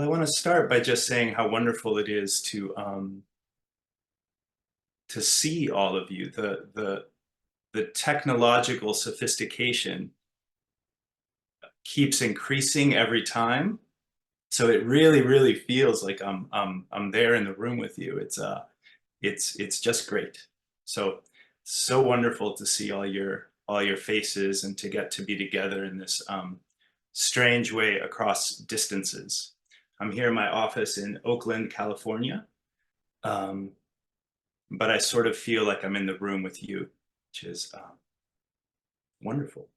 Well, I want to start by just saying how wonderful it is to see all of you. The technological sophistication keeps increasing every time, so it really feels like I'm there in the room with you. It's just great. So wonderful to see all your faces and to get to be together in this strange way across distances. I'm here in my office in Oakland, California, but I sort of feel like I'm in the room with you, which is wonderful.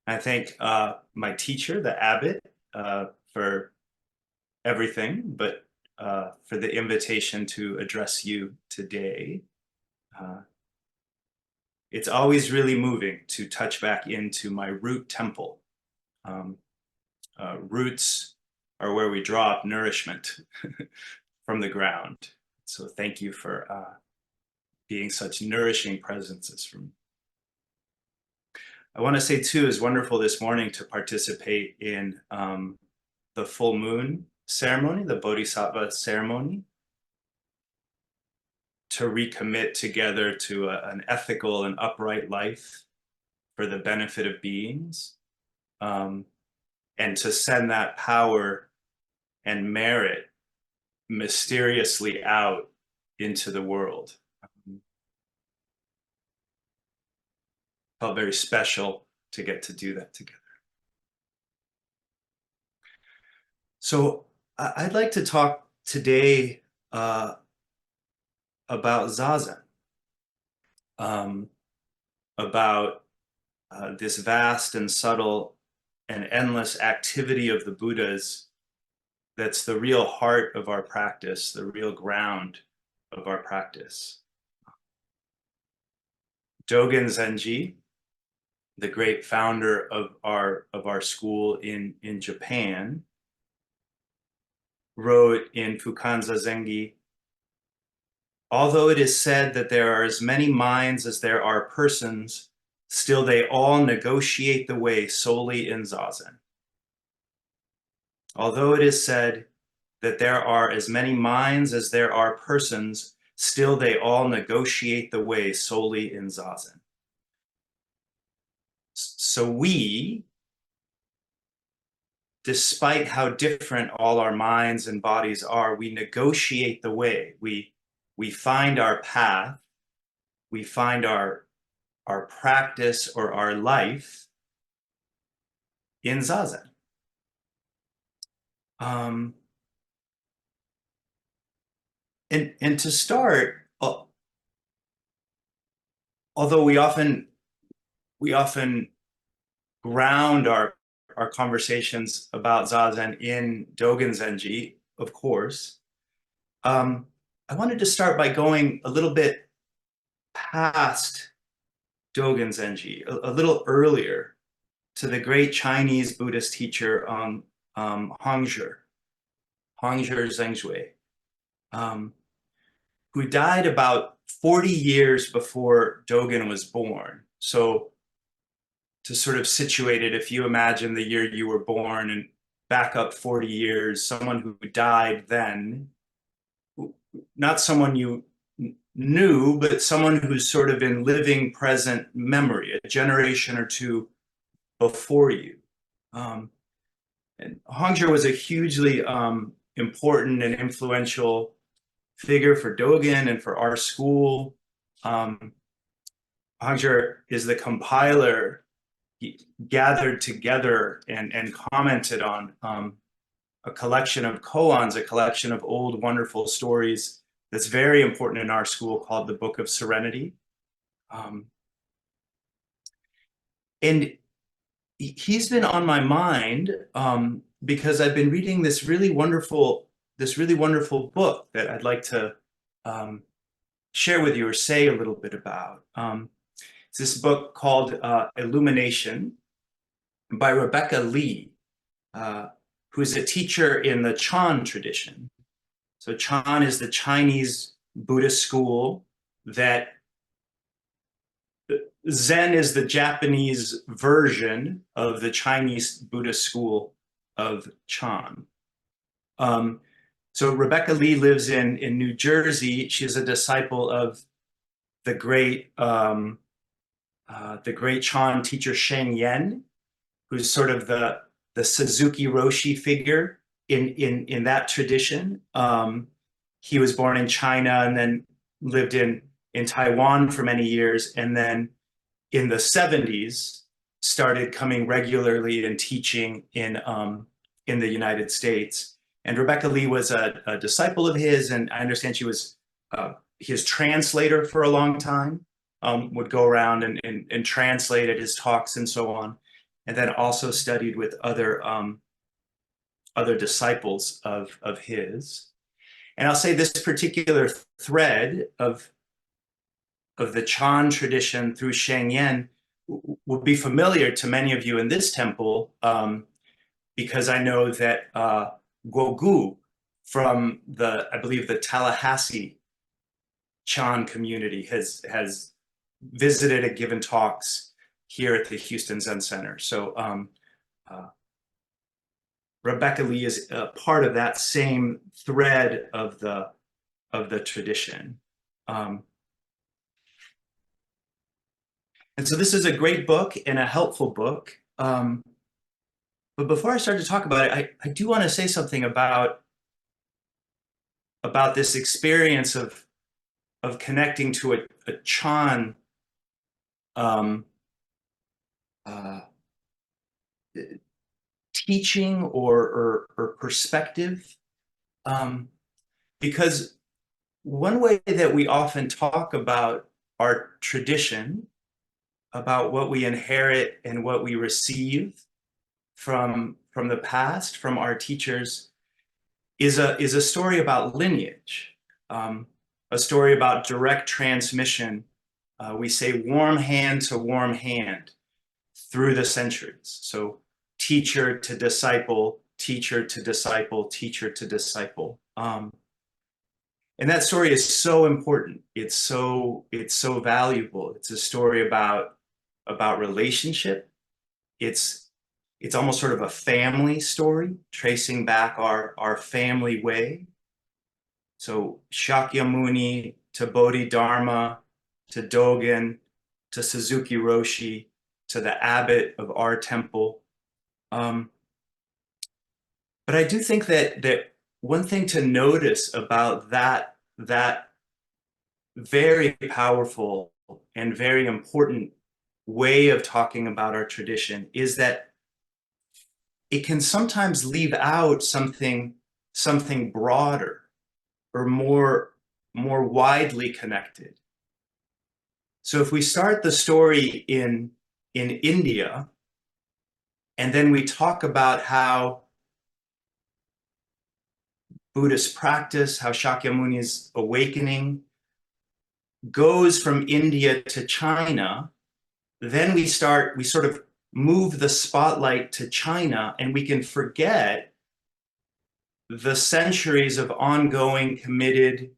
I thank my teacher, the abbot, for everything, but for the invitation to address you today. It's always really moving to touch back into my root temple. Roots are where we draw up nourishment from the ground. So thank you for being such nourishing presences for me. I want to say too, it's wonderful this morning to participate in the full moon ceremony, the Bodhisattva ceremony, to recommit together to an ethical and upright life for the benefit of beings, and to send that power and merit mysteriously out into the world. Felt very special to get to do that together. So I'd like to talk today about Zazen, about this vast and subtle and endless activity of the Buddhas that's the real heart of our practice, the real ground of our practice. Dogen Zenji, the great founder of our school in Japan, wrote in Fukanza Zengi, although it is said that there are as many minds as there are persons, still they all negotiate the way solely in Zazen. Although it is said that there are as many minds as there are persons, still they all negotiate the way solely in Zazen. So we, despite how different all our minds and bodies are, we negotiate the way. We find our path, we find our practice or our life in Zazen. And to start, although we often ground our conversations about Zazen in Dogen Zenji, of course, I wanted to start by going a little bit past Dogen Zenji, a little earlier, to the great Chinese Buddhist teacher Hongzhi Zhengzhui, who died about 40 years before Dogen was born. So to sort of situate it, if you imagine the year you were born and back up 40 years, someone who died then, not someone you knew, but someone who's sort of in living present memory, a generation or two before you. And Hongzhi was a hugely important and influential figure for Dogen and for our school. Hongzhi is the compiler. He gathered together and commented on a collection of koans, a collection of old wonderful stories that's very important in our school, called the Book of Serenity. And he's been on my mind because I've been reading this really wonderful book that I'd like to share with you or say a little bit about. It's this book called Illumination by Rebecca Lee, who's a teacher in the Chan tradition. So Chan is the Chinese Buddhist school that Zen is the Japanese version of the Chinese Buddhist school of Chan. So Rebecca Lee lives in New Jersey. She's a disciple of the great Chan teacher Sheng Yen, who's sort of the Suzuki Roshi figure in that tradition. He was born in China and then lived in Taiwan for many years, and then in the 70s started coming regularly and teaching in the United States. And Rebecca Lee was a disciple of his, and I understand she was his translator for a long time, would go around and translate at his talks and so on, and then also studied with other disciples of his. And I'll say this particular thread of the Chan tradition through Sheng Yen will be familiar to many of you in this temple, because I know that Guogu from I believe the Tallahassee Chan community has visited and given talks here at the Houston Zen Center. So Rebecca Lee is part of that same thread of the tradition. And so this is a great book and a helpful book. But before I start to talk about it, I do want to say something about this experience of connecting to a Chan teaching or perspective, because one way that we often talk about our tradition, about what we inherit and what we receive from the past, from our teachers, is a story about lineage, a story about direct transmission. We say warm hand to warm hand through the centuries. So teacher to disciple, teacher to disciple, teacher to disciple. And that story is so important. It's so valuable. It's a story about relationship. It's almost sort of a family story, tracing back our family way. So Shakyamuni to Bodhidharma, to Dogen, to Suzuki Roshi, to the abbot of our temple. But I do think that one thing to notice about that very powerful and very important way of talking about our tradition is that it can sometimes leave out something broader or more widely connected. So if we start the story in India, and then we talk about how Buddhist practice, how Shakyamuni's awakening goes from India to China, then we sort of move the spotlight to China, and we can forget the centuries of ongoing, committed,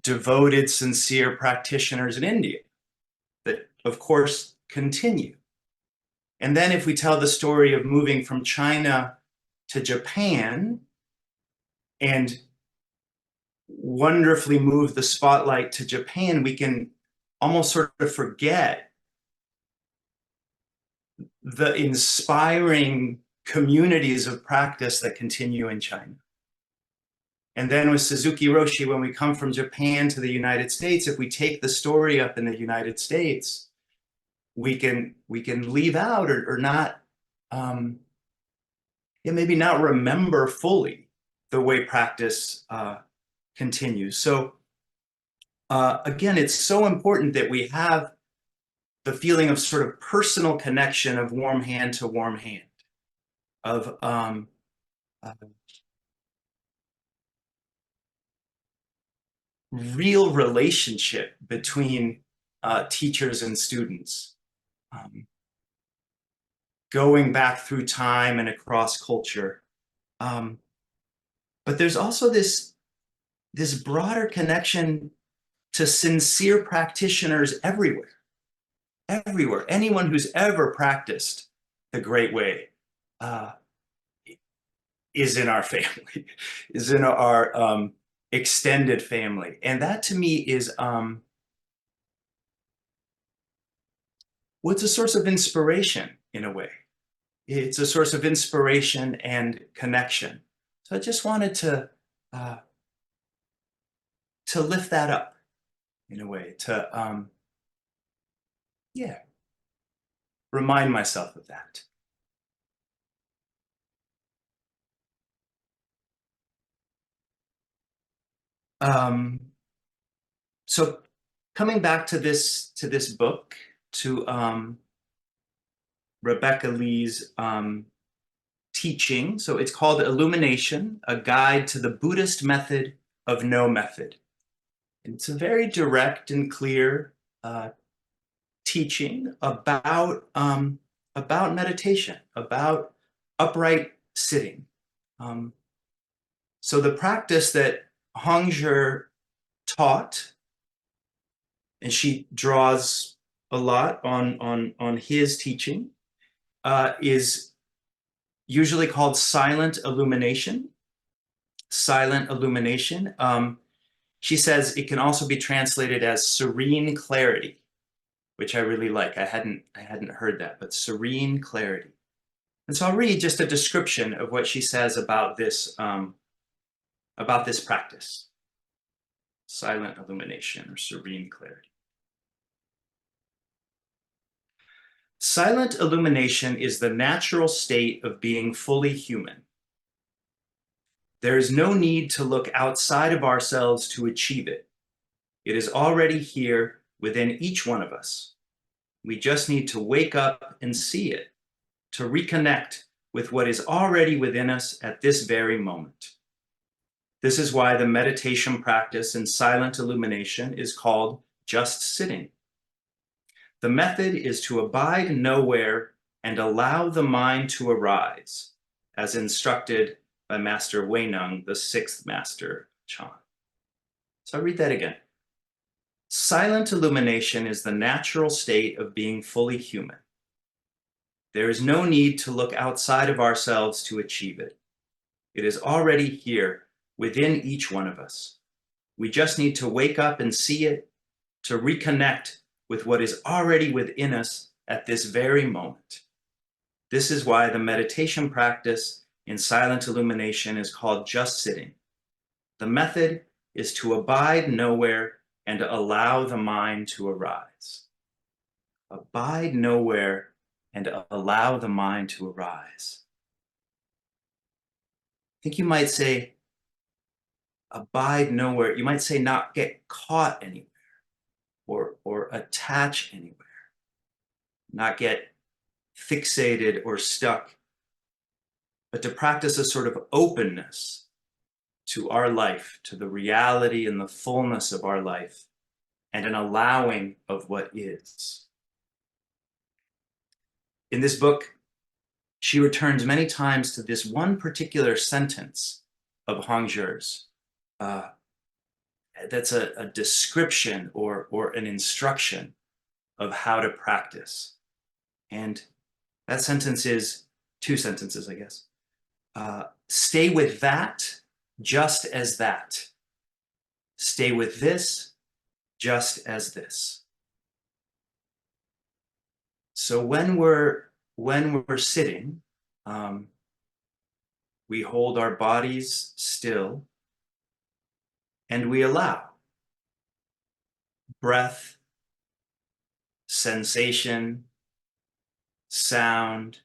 devoted, sincere practitioners in India that, of course, continue. And then if we tell the story of moving from China to Japan and wonderfully move the spotlight to Japan, we can almost sort of forget the inspiring communities of practice that continue in China. And then with Suzuki Roshi, when we come from Japan to the United States, if we take the story up in the United States, we can leave out or not, maybe not remember fully the way practice continues. So again, it's so important that we have the feeling of sort of personal connection of warm hand to warm hand, of real relationship between teachers and students, going back through time and across culture. But there's also this broader connection to sincere practitioners everywhere. Anyone who's ever practiced the Great Way is in our family, is in our extended family. And that to me is what's a source of inspiration in a way. It's a source of inspiration and connection. So I just wanted to lift that up in a way, to yeah, remind myself of that. Um, so coming back to this book, to Rebecca Lee's teaching. So it's called Illumination, A Guide to the Buddhist Method of No Method. And it's a very direct and clear teaching about meditation, about upright sitting. So the practice that Hongzhi taught, and she draws a lot on his teaching, is usually called silent illumination. Silent illumination. She says it can also be translated as serene clarity, which I really like. I hadn't heard that, but serene clarity. And so I'll read just a description of what she says about this practice, silent illumination or serene clarity. Silent illumination is the natural state of being fully human. There is no need to look outside of ourselves to achieve it. It is already here within each one of us. We just need to wake up and see it, to reconnect with what is already within us at this very moment. This is why the meditation practice in silent illumination is called just sitting. The method is to abide nowhere and allow the mind to arise, as instructed by Master Huineng, the sixth master Chan. So I'll read that again. Silent illumination is the natural state of being fully human. There is no need to look outside of ourselves to achieve it. It is already here within each one of us. We just need to wake up and see it, to reconnect with what is already within us at this very moment. This is why the meditation practice in silent illumination is called just sitting. The method is to abide nowhere and allow the mind to arise. Abide nowhere and allow the mind to arise. I think you might say, abide nowhere. You might say not get caught anywhere or attach anywhere, not get fixated or stuck, but to practice a sort of openness to our life, to the reality and the fullness of our life, and an allowing of what is. In this book, she returns many times to this one particular sentence of Hongzhi's. That's a description or an instruction of how to practice. And that sentence is two sentences, I guess. Stay with that just as that. Stay with this just as this. So when we're sitting, we hold our bodies still and we allow breath, sensation, sound,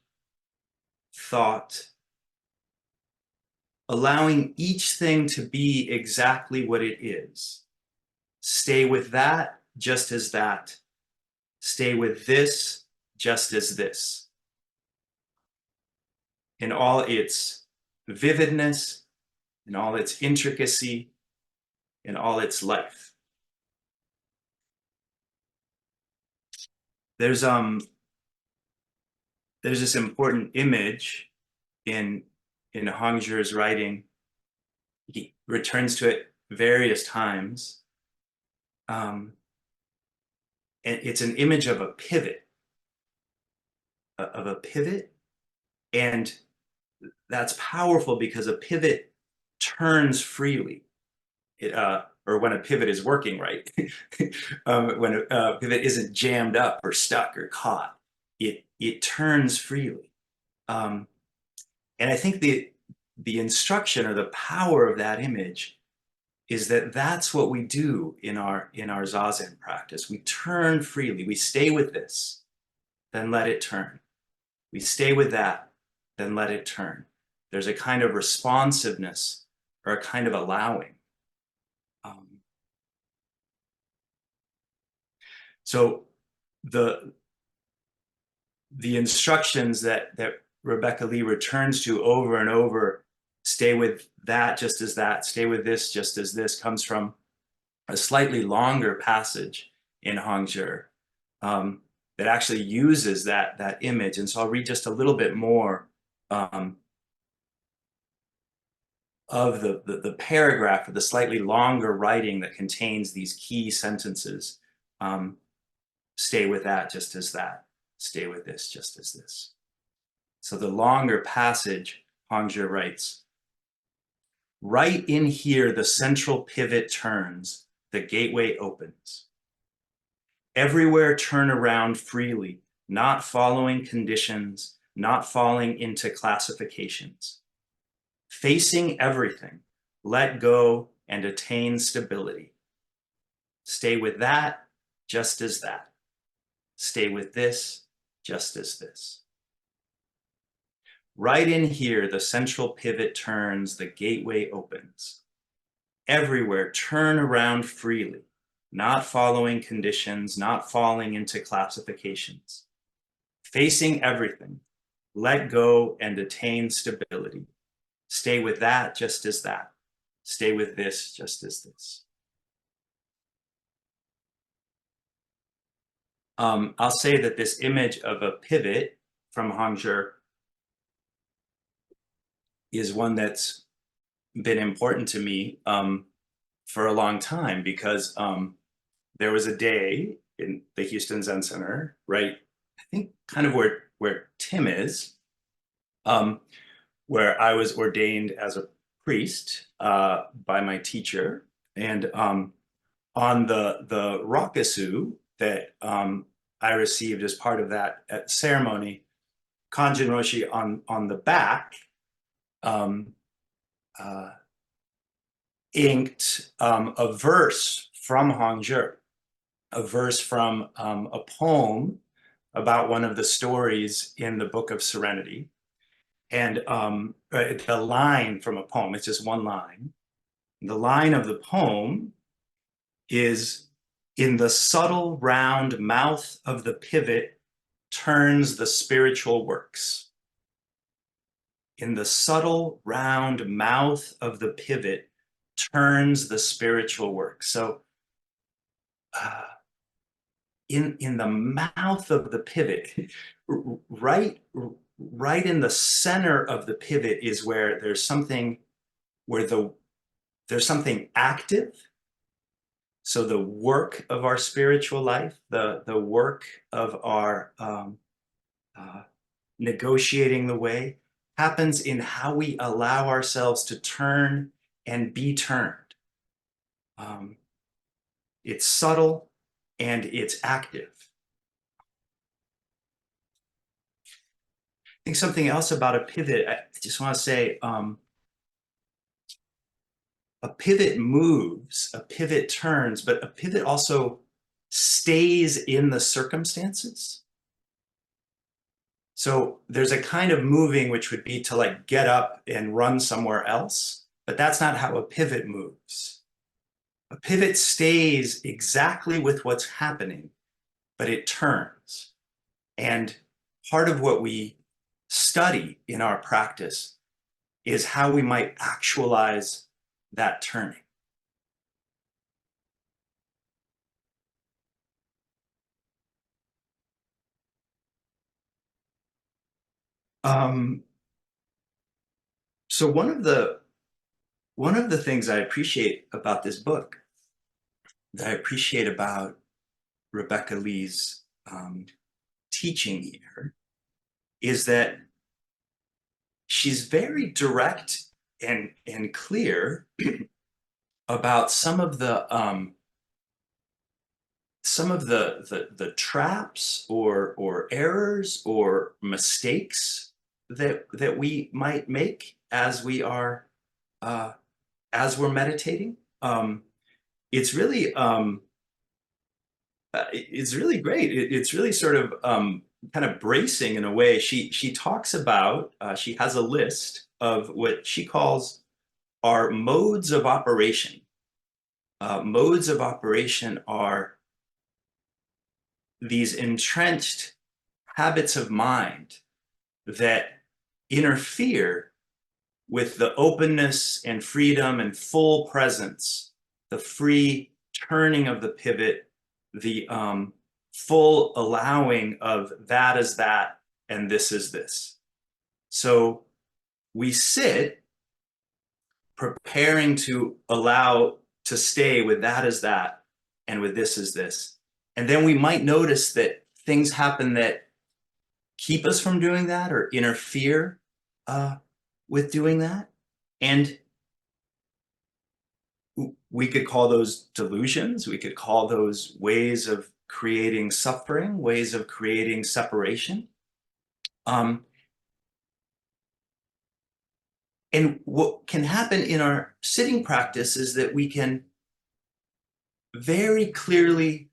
thought, allowing each thing to be exactly what it is. Stay with that just as that. Stay with this just as this. In all its vividness, in all its intricacy, in all its life. There's this important image in Hongzhi's writing. He returns to it various times. And it's an image of a pivot, and that's powerful because a pivot turns freely. Or when a pivot is working right, when a pivot isn't jammed up or stuck or caught, it turns freely. And I think the instruction or the power of that image is that that's what we do in our Zazen practice. We turn freely. We stay with this, then let it turn. We stay with that, then let it turn. There's a kind of responsiveness or a kind of allowing. So the instructions that Rebecca Lee returns to over and over, stay with that just as that, stay with this just as this, comes from a slightly longer passage in Hongzhi that actually uses that image. And so I'll read just a little bit more of the paragraph of the slightly longer writing that contains these key sentences. Stay with that just as that. Stay with this just as this. So the longer passage, Hongzhi writes, right in here, the central pivot turns, the gateway opens. Everywhere turn around freely, not following conditions, not falling into classifications. Facing everything, let go and attain stability. Stay with that just as that. Stay with this just as this. Right in here, the central pivot turns, the gateway opens. Everywhere, turn around freely, not following conditions, not falling into classifications. Facing everything, let go and attain stability. Stay with that just as that. Stay with this just as this. I'll say that this image of a pivot from Hongzhi is one that's been important to me for a long time, because there was a day in the Houston Zen Center, right, I think kind of where Tim is, where I was ordained as a priest by my teacher. And on the rakusu that I received as part of that ceremony, Kanjin Roshi on the back inked a verse from Hongzhi, a verse from a poem about one of the stories in the Book of Serenity. And the line from a poem, it's just one line. The line of the poem is, in the subtle round mouth of the pivot turns the spiritual works. In the subtle round mouth of the pivot turns the spiritual work. So in the mouth of the pivot, right in the center of the pivot is where there's something there's something active. So the work of our spiritual life, the work of our negotiating the way, happens in how we allow ourselves to turn and be turned. It's subtle and it's active. I think something else about a pivot, I just want to say, a pivot moves, a pivot turns, but a pivot also stays in the circumstances. So there's a kind of moving which would be to like get up and run somewhere else, but that's not how a pivot moves. A pivot stays exactly with what's happening, but it turns. And part of what we study in our practice is how we might actualize that turning. So one of the things I appreciate about this book, that I appreciate about Rebecca Lee's teaching here, is that she's very direct and clear about some of the traps or errors or mistakes that we might make as we are as we're meditating. It's really it's really great. It's really sort of kind of bracing in a way. She talks about she has a list of what she calls our modes of operation. Modes of operation are these entrenched habits of mind that interfere with the openness and freedom and full presence, the free turning of the pivot, the full allowing of that is that and this is this. So we sit preparing to allow to stay with that is that and with this is this. And then we might notice that things happen that keep us from doing that or interfere with doing that. And we could call those delusions. We could call those ways of creating suffering, ways of creating separation. And what can happen in our sitting practice is that we can very clearly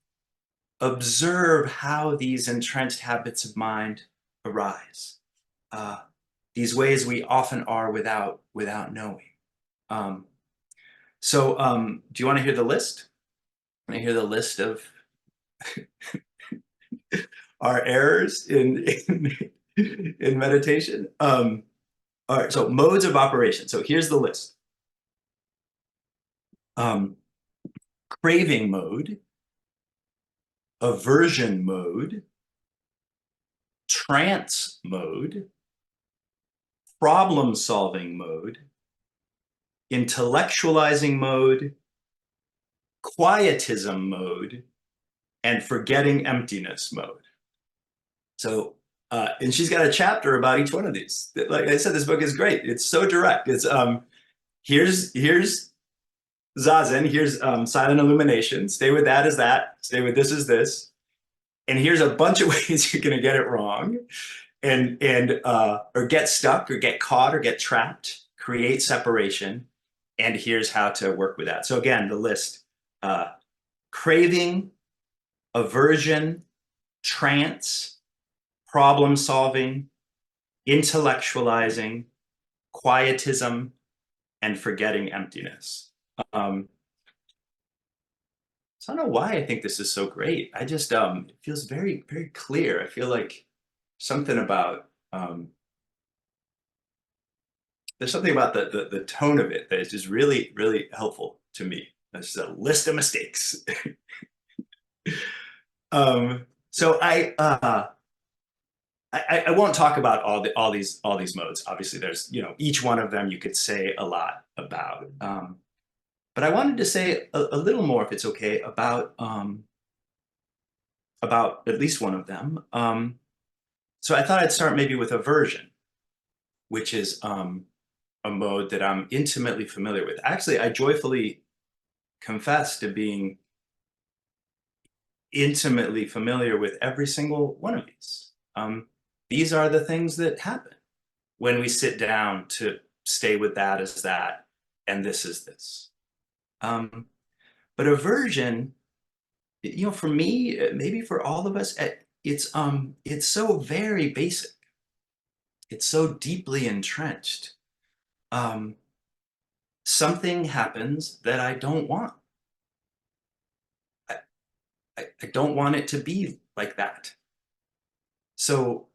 observe how these entrenched habits of mind arise. These ways we often are without knowing. Do you want to hear the list? Want to hear the list of our errors in meditation? All right, so modes of operation. So here's the list. Craving mode, aversion mode, trance mode, problem-solving mode, intellectualizing mode, quietism mode, and forgetting emptiness mode. So, and she's got a chapter about each one of these. Like I said, this book is great. It's so direct. It's here's Zazen, here's silent illumination. Stay with that as that. Stay with this as this. And here's a bunch of ways you're going to get it wrong, and or get stuck, or get caught, or get trapped. Create separation, and here's how to work with that. So again, the list: craving, aversion, trance, problem solving, intellectualizing, quietism, and forgetting emptiness. So I don't know why I think this is so great. I just it feels very, very clear. I feel like something about there's something about the tone of it that is just really, really helpful to me. That's just a list of mistakes. So I won't talk about all these modes. Obviously, there's each one of them you could say a lot about. But I wanted to say a little more, if it's okay, about at least one of them. So I thought I'd start maybe with aversion, which is a mode that I'm intimately familiar with. Actually, I joyfully confess to being intimately familiar with every single one of these. These are the things that happen when we sit down to stay with that as that, and this is this. But aversion, for me, maybe for all of us, it's so very basic. It's so deeply entrenched. Something happens that I don't want. I don't want it to be like that. So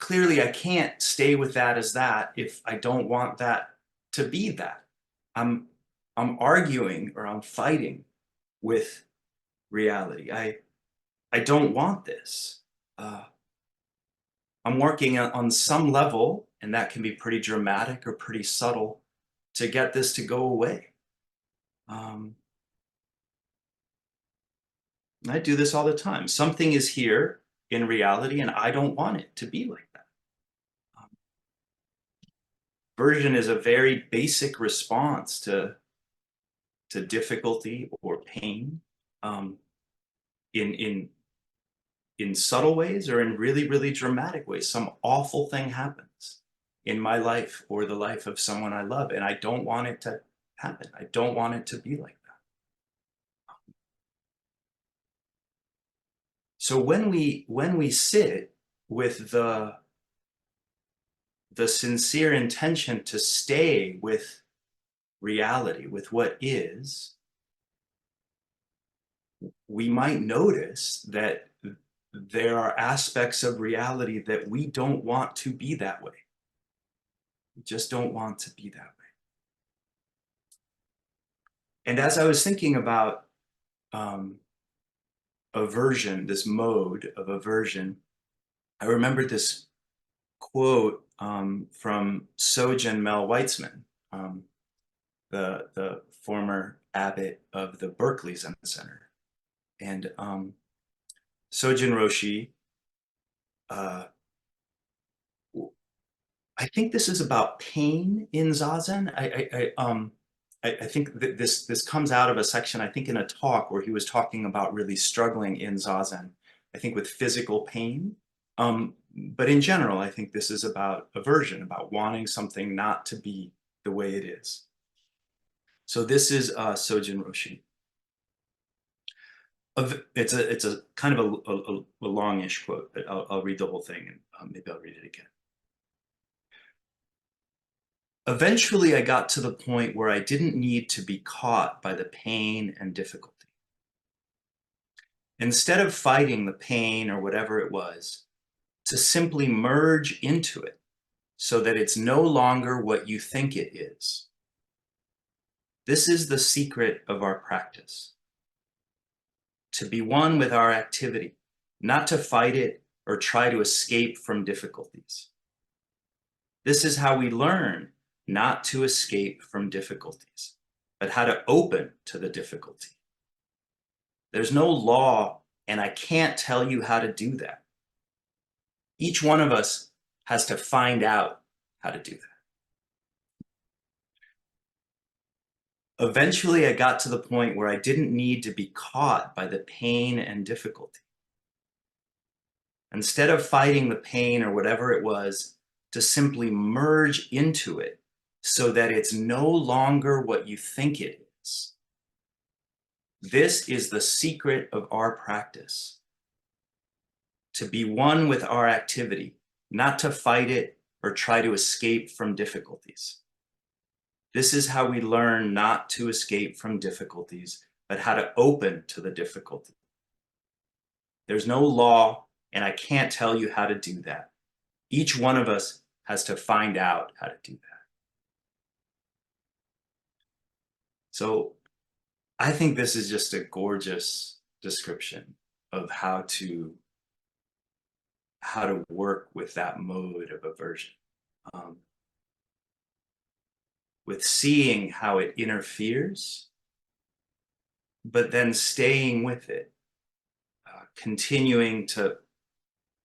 clearly I can't stay with that as that if I don't want that to be that. I'm arguing, or I'm fighting with reality. I don't want this. I'm working on some level, and that can be pretty dramatic or pretty subtle, to get this to go away. I do this all the time. Something is here in reality, and I don't want it to be like that. Aversion is a very basic response to difficulty or pain, um, in subtle ways or in really, really dramatic ways. Some awful thing happens in my life or the life of someone I love, and I don't want it to happen. I don't want it to be like that. So when we sit with the sincere intention to stay with reality, with what is, we might notice that there are aspects of reality that we don't want to be that way. We just don't want to be that way. And as I was thinking about aversion, this mode of aversion, I remembered this quote from Sogen Mel Weitzman, the former abbot of the Berkeley Zen Center. And Sojin Roshi, I think this is about pain in Zazen. I think that this comes out of a section, I think in a talk where he was talking about really struggling in Zazen, I think with physical pain. But in general, I think this is about aversion, about wanting something not to be the way it is. So this is Sojin Roshi. It's a kind of a longish quote, but I'll read the whole thing and maybe I'll read it again. Eventually, I got to the point where I didn't need to be caught by the pain and difficulty. Instead of fighting the pain or whatever it was, to simply merge into it so that it's no longer what you think it is. This is the secret of our practice. To be one with our activity, not to fight it or try to escape from difficulties. This is how we learn not to escape from difficulties, but how to open to the difficulty. There's no law, and I can't tell you how to do that. Each one of us has to find out how to do that. Eventually, I got to the point where I didn't need to be caught by the pain and difficulty. Instead of fighting the pain or whatever it was, to simply merge into it so that it's no longer what you think it is. This is the secret of our practice. To be one with our activity, not to fight it or try to escape from difficulties. This is how we learn not to escape from difficulties, but how to open to the difficulty. There's no law, and I can't tell you how to do that. Each one of us has to find out how to do that. So I think this is just a gorgeous description of how to work with that mode of aversion, with seeing how it interferes, but then staying with it, continuing to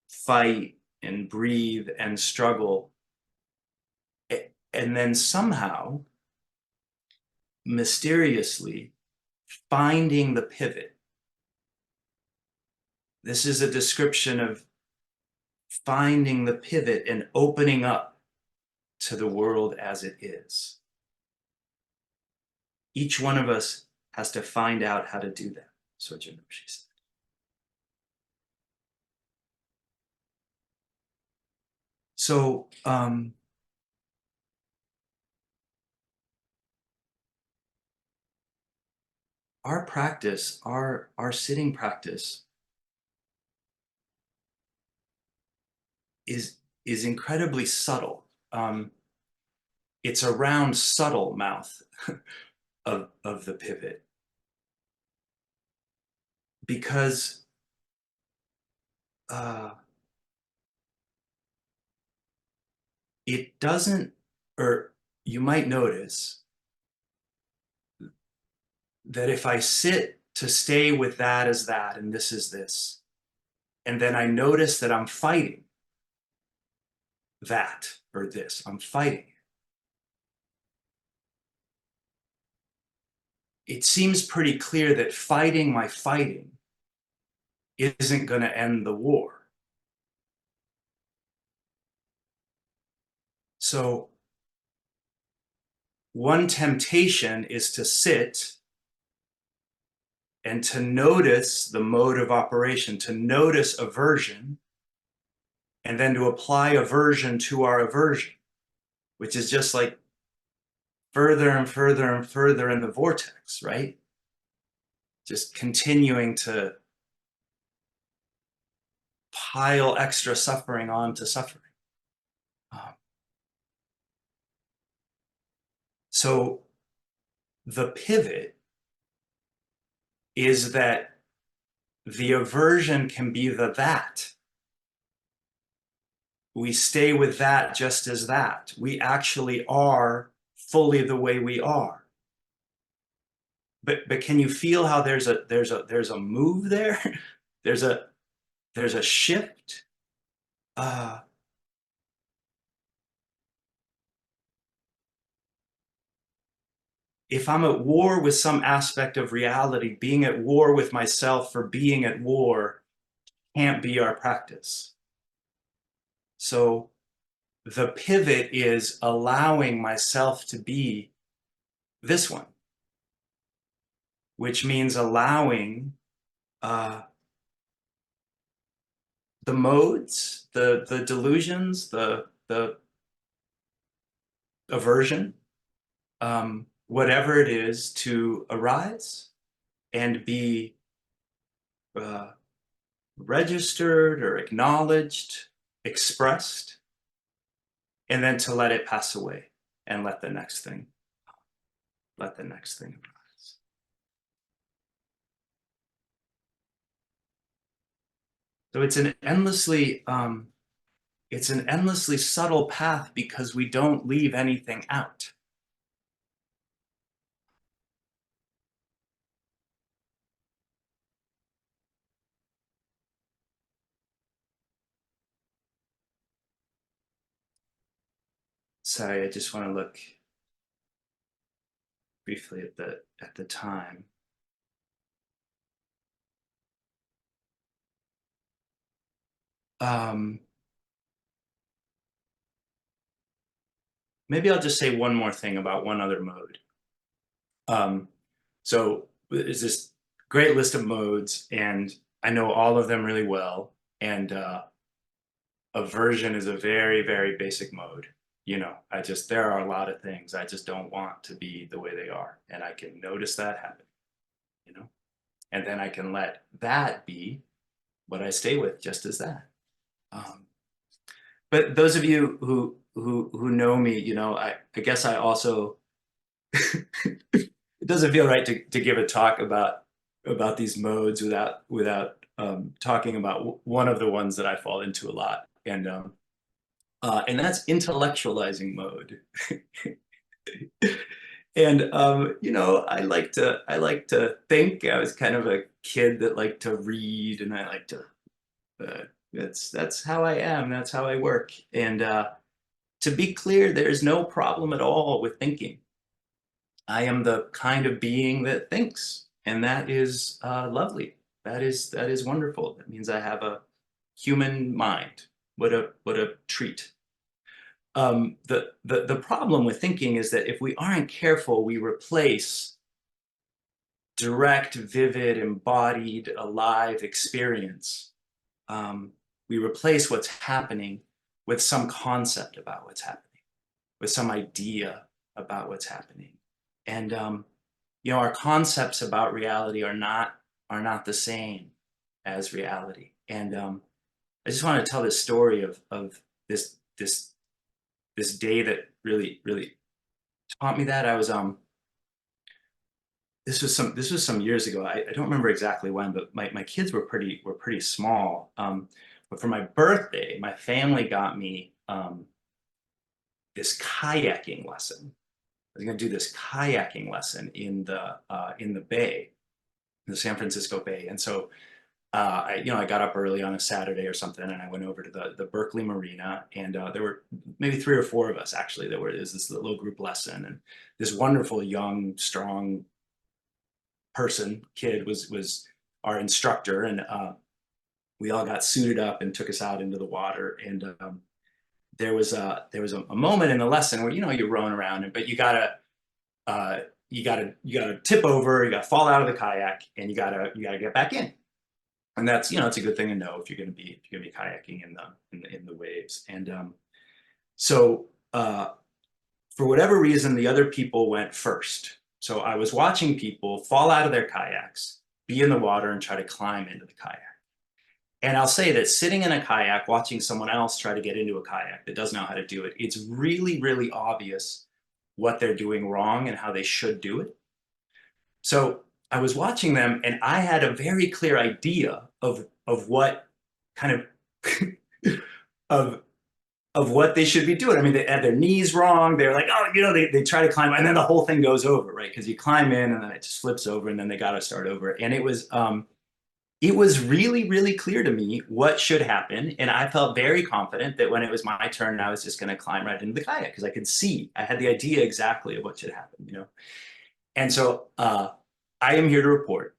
fight and breathe and struggle, and then somehow, mysteriously, finding the pivot. This is a description of finding the pivot and opening up to the world as it is. Each one of us has to find out how to do that, Sojin Roshi said. So, our practice, our sitting practice is incredibly subtle. It's around subtle mouth of the pivot, because it doesn't, or you might notice that if I sit to stay with that as that, and this is this, and then I notice that I'm fighting that or this, I'm fighting it, it seems pretty clear that fighting my fighting isn't going to end the war. So one temptation is to sit and to notice the mode of operation, to notice aversion, and then to apply aversion to our aversion, which is just like further and further and further in the vortex, right? Just continuing to pile extra suffering onto suffering. So the pivot is that the aversion can be the that. We stay with that just as that. We actually are fully the way we are. But can you feel how there's a move there? there's a shift. If I'm at war with some aspect of reality, being at war with myself for being at war can't be our practice. So the pivot is allowing myself to be this one, which means allowing the modes, the delusions, the aversion, whatever it is, to arise and be registered or acknowledged, expressed, and then to let it pass away and let the next thing arise. So it's an endlessly subtle path because we don't leave anything out. Sorry, I just want to look briefly at the time. Maybe I'll just say one more thing about one other mode. So there's this great list of modes, and I know all of them really well. And aversion is a very, very basic mode. There are a lot of things I just don't want to be the way they are. And I can notice that happen, and then I can let that be what I stay with just as that. But those of you who know me, I guess I also, it doesn't feel right to give a talk about these modes without talking about one of the ones that I fall into a lot. And that's intellectualizing mode. And I like to think. I was kind of a kid that liked to read, and I like to that's how I am, that's how I work. And to be clear, there's no problem at all with thinking. I am the kind of being that thinks, and that is lovely. That is wonderful. That means I have a human mind. What a treat. The problem with thinking is that if we aren't careful, we replace direct, vivid, embodied, alive experience. We replace what's happening with some concept about what's happening, with some idea about what's happening. And our concepts about reality are not the same as reality. And I just want to tell this story of this day that really taught me that. I was this was some years ago. I don't remember exactly when, but my kids were pretty small. But for my birthday, my family got me this kayaking lesson. I was going to do this kayaking lesson in the bay, the San Francisco Bay. And so I got up early on a Saturday or something, and I went over to the Berkeley Marina, and there were maybe 3 or 4 of us actually. There was this little group lesson, and this wonderful, young, strong kid was our instructor, and we all got suited up and took us out into the water. And there was a moment in the lesson where, you know, you're rowing around, but you gotta tip over, you gotta fall out of the kayak, and you gotta get back in. And that's, you know, it's a good thing to know if you're gonna be kayaking in the waves. And so for whatever reason, the other people went first. So I was watching people fall out of their kayaks, be in the water, and try to climb into the kayak. And I'll say that sitting in a kayak, watching someone else try to get into a kayak that doesn't know how to do it, it's really, really obvious what they're doing wrong and how they should do it. So I was watching them, and I had a very clear idea of what kind of of what they should be doing. I mean, they had their knees wrong. They're like, oh, you know, they try to climb, and then the whole thing goes over, right? Because you climb in, and then it just flips over, and then they got to start over. And it was really, really clear to me what should happen. And I felt very confident that when it was my turn, I was just going to climb right into the kayak because I could see, I had the idea exactly of what should happen, you know? And so I am here to report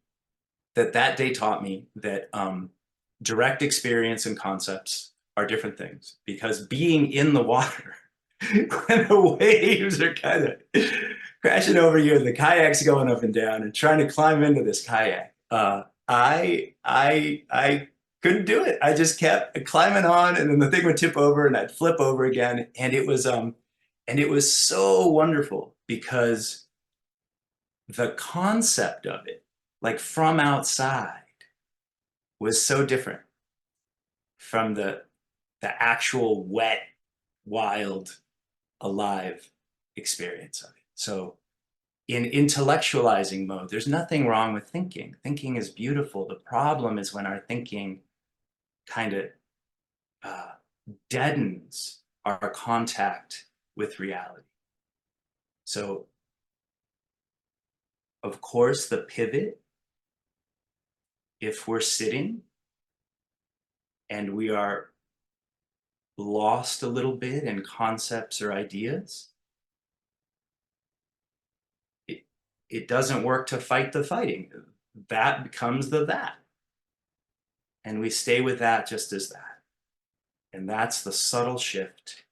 that that day taught me that direct experience and concepts are different things, because being in the water when the waves are kind of crashing over you and the kayak's going up and down and trying to climb into this kayak, I couldn't do it. I just kept climbing on, and then the thing would tip over and I'd flip over again. And it was so wonderful because the concept of it, like from outside, was so different from the actual wet, wild, alive experience of it. So in intellectualizing mode, there's nothing wrong with thinking. Thinking is beautiful. The problem is when our thinking kind of deadens our contact with reality. So, of course, the pivot, if we're sitting and we are lost a little bit in concepts or ideas, it doesn't work to fight the fighting. That becomes the that. And we stay with that just as that. And that's the subtle shift.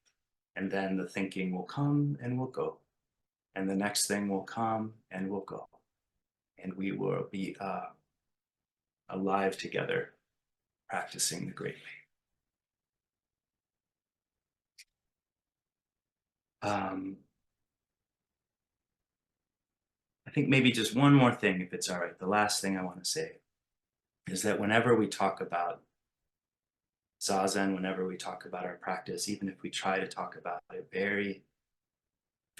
And then the thinking will come and will go. And the next thing will come and will go. And we will be alive together, practicing the great way. I think maybe just one more thing, if it's all right. The last thing I want to say is that whenever we talk about Zazen, whenever we talk about our practice, even if we try to talk about it very,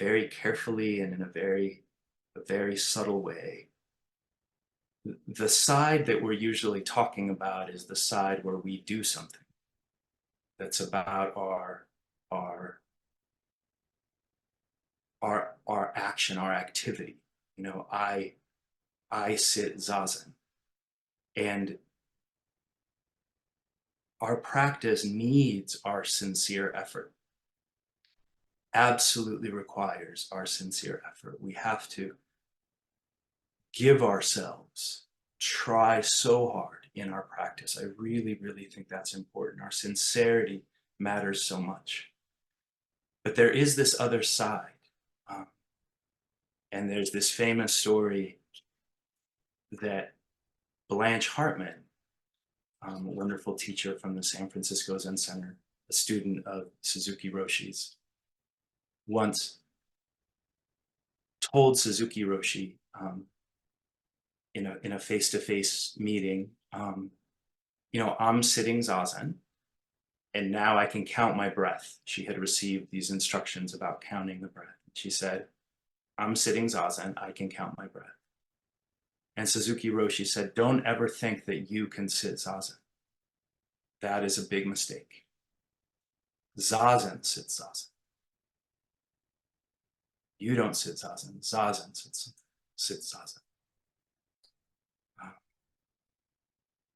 very carefully and in a very subtle way, the side that we're usually talking about is the side where we do something that's about our action, our activity. You know, I sit Zazen, and our practice needs our sincere effort, absolutely requires our sincere effort. We have to give ourselves, try so hard in our practice. I really, really think that's important. Our sincerity matters so much. But there is this other side. And there's this famous story that Blanche Hartman, a wonderful teacher from the San Francisco Zen Center, a student of Suzuki Roshi's, once told Suzuki Roshi in a face-to-face meeting, you know, I'm sitting Zazen, and now I can count my breath. She had received these instructions about counting the breath. She said, I'm sitting Zazen, I can count my breath. And Suzuki Roshi said, don't ever think that you can sit Zazen. That is a big mistake. Zazen sits Zazen. You don't sit Zazen. Zazen sits Zazen.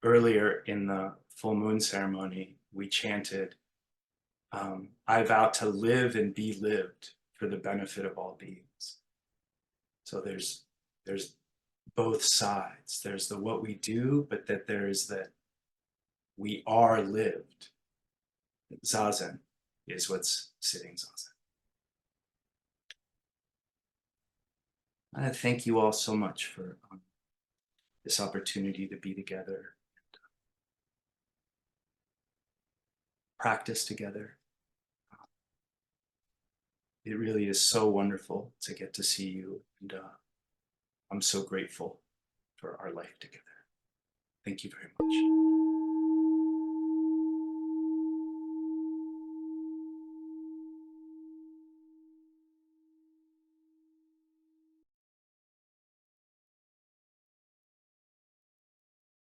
Earlier in the full moon ceremony, we chanted, I vow to live and be lived for the benefit of all beings. So there's both sides. There's the what we do, but that there's that we are lived. Zazen is what's sitting zazen. I thank you all so much for this opportunity to be together, and practice together. It really is so wonderful to get to see you, and I'm so grateful for our life together. Thank you very much.